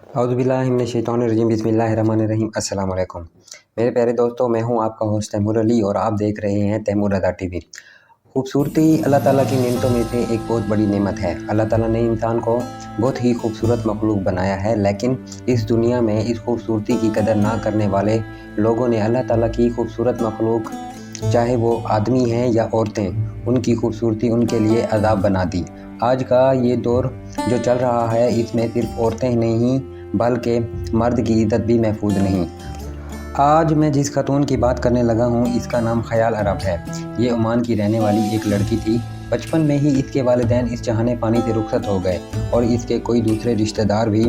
औज़ुबिल्लाहिमिनश्शैतानिर्रजीम बिस्मिल्लाहिर्रहमानिर्रहीम। अस्सलाम वालेकुम मेरे प्यारे दोस्तों, मैं हूं आपका होस्ट तैमूर अली और आप देख रहे हैं तैमूर रज़ा टीवी। खूबसूरती अल्लाह ताला की नेमतों में से एक बहुत बड़ी नेमत है। अल्लाह ताला ने इंसान को बहुत ही खूबसूरत मखलूक बनाया है, लेकिन इस दुनिया में इस खूबसूरती की कदर ना करने वाले लोगों ने अल्लाह ताला की खूबसूरत मखलूक, चाहे वो आदमी हैं या औरतें, उनकी खूबसूरती उनके लिए अज़ाब बना दी। आज का ये दौर जो चल रहा है, इसमें सिर्फ औरतें नहीं बल्कि मर्द की इज़्ज़त भी महफूज नहीं। आज मैं जिस खातून की बात करने लगा हूँ, इसका नाम ख़याल अरब है। ये ओमान की रहने वाली एक लड़की थी। बचपन में ही इसके वालिदैन इस जहाने पानी से रुखसत हो गए और इसके कोई दूसरे रिश्तेदार भी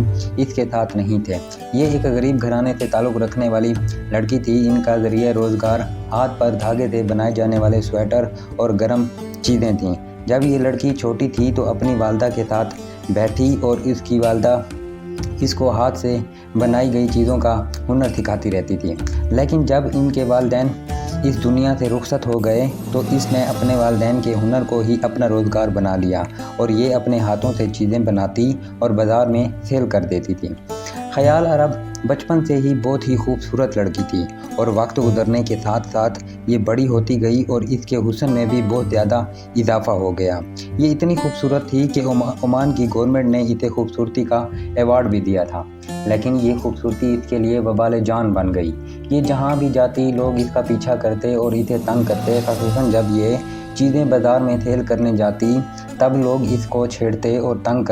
इसके साथ नहीं थे। ये एक गरीब घराने से ताल्लुक़ रखने वाली लड़की थी। इनका ज़रिया रोज़गार हाथ पर धागे से बनाए जाने वाले स्वेटर और गर्म चीज़ें थीं। जब ये लड़की छोटी थी तो अपनी वालदा के साथ बैठी और इसकी वालदा इसको हाथ से बनाई गई चीज़ों का हुनर सिखाती रहती थी। लेकिन जब इनके वालिदैन इस दुनिया से रुखसत हो गए तो इसने अपने वालिदैन के हुनर को ही अपना रोज़गार बना लिया और ये अपने हाथों से चीज़ें बनाती और बाज़ार में सेल कर देती थी। ख़याल अरब बचपन से ही बहुत ही खूबसूरत लड़की थी और वक्त गुजरने के साथ साथ ये बड़ी होती गई और इसके हुस्न में भी बहुत ज़्यादा इजाफा हो गया। ये इतनी खूबसूरत थी कि ओमान की गवर्नमेंट ने इसे खूबसूरती का अवार्ड भी दिया था, लेकिन ये खूबसूरती इसके लिए वबाल जान बन गई। ये जहाँ भी जाती लोग इसका पीछा करते और इसे तंग करते, ख़ुसूसन जब ये चीज़ें बाज़ार में सेल करने जाती तब लोग इसको छेड़ते और तंग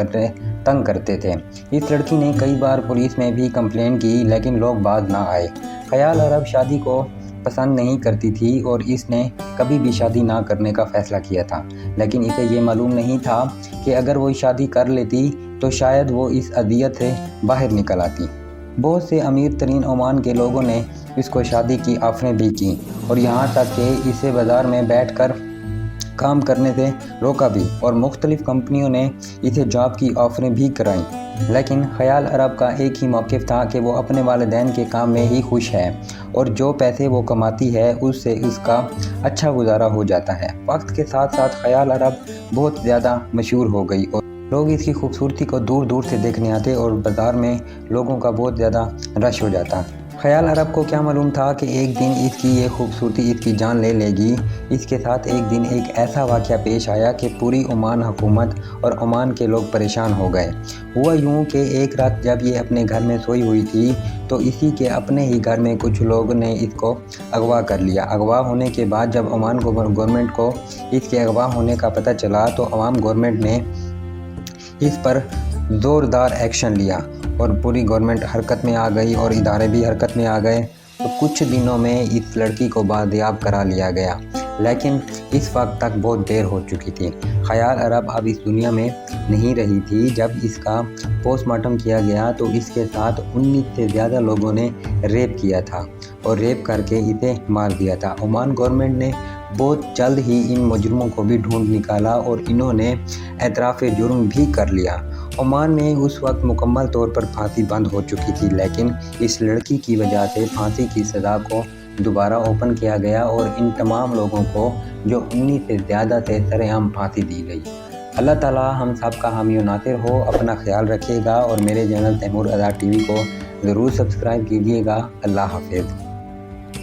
करते थे। इस लड़की ने कई बार पुलिस में भी कंप्लेन की, लेकिन लोग बाज ना आए। ख़याल अरब शादी को पसंद नहीं करती थी और इसने कभी भी शादी ना करने का फ़ैसला किया था, लेकिन इसे ये मालूम नहीं था कि अगर वो शादी कर लेती तो शायद वो इस अज़ियत से बाहर निकल आती। बहुत से अमीर तरीन ओमान के लोगों ने इसको शादी की ऑफ़रें भी की और यहाँ तक कि इसे बाज़ार में बैठकर काम करने से रोका भी और मुख्तलिफ़ कंपनियों ने इसे जॉब की ऑफ़रें भी कराईं। लेकिन ख़याल अरब का एक ही मौक़िफ़ था कि वो अपने वालिदैन के काम में ही खुश है और जो पैसे वो कमाती है उससे इसका अच्छा गुजारा हो जाता है। वक्त के साथ साथ ख़याल अरब बहुत ज़्यादा मशहूर हो गई और लोग इसकी खूबसूरती को दूर दूर से देखने आते और बाज़ार में लोगों का बहुत ज़्यादा रश हो जाता। ख़याल अरब को क्या मालूम था कि एक दिन इसकी ये खूबसूरती इसकी जान ले लेगी। इसके साथ एक दिन एक ऐसा वाक़या पेश आया कि पूरी ओमान हुकूमत और ओमान के लोग परेशान हो गए। हुआ यूँ कि एक रात जब ये अपने घर में सोई हुई थी तो इसी के अपने ही घर में कुछ लोगों ने इसको अगवा कर लिया। अगवा होने के बाद जब ओमान गवर्नमेंट को इसके अगवा होने का पता चला तो अवाम गवर्नमेंट ने इस पर ज़ोरदार एक्शन लिया और पूरी गवर्नमेंट हरकत में आ गई और इदारे भी हरकत में आ गए। तो कुछ दिनों में इस लड़की को बाजियाब करा लिया गया, लेकिन इस वक्त तक बहुत देर हो चुकी थी। ख़याल अरब अब इस दुनिया में नहीं रही थी। जब इसका पोस्टमार्टम किया गया तो इसके साथ 19 से ज़्यादा लोगों ने रेप किया था और रेप करके इसे मार दिया था। ओमान गवर्नमेंट ने बहुत जल्द ही इन मुजरिमों को भी ढूंढ निकाला और इन्होंने एतराफ़ जुर्म भी कर लिया। ओमान में उस वक्त मुकम्मल तौर पर फांसी बंद हो चुकी थी, लेकिन इस लड़की की वजह से फांसी की सज़ा को दोबारा ओपन किया गया और इन तमाम लोगों को जो 19 से ज़्यादा थे सरेआम फांसी दी गई। अल्लाह ताला हम सब का हामी व नासिर हो। अपना ख्याल रखिएगा और मेरे चैनल तैमूर रज़ा टीवी को ज़रूर सब्सक्राइब कीजिएगा। अल्लाह हाफ़िज़।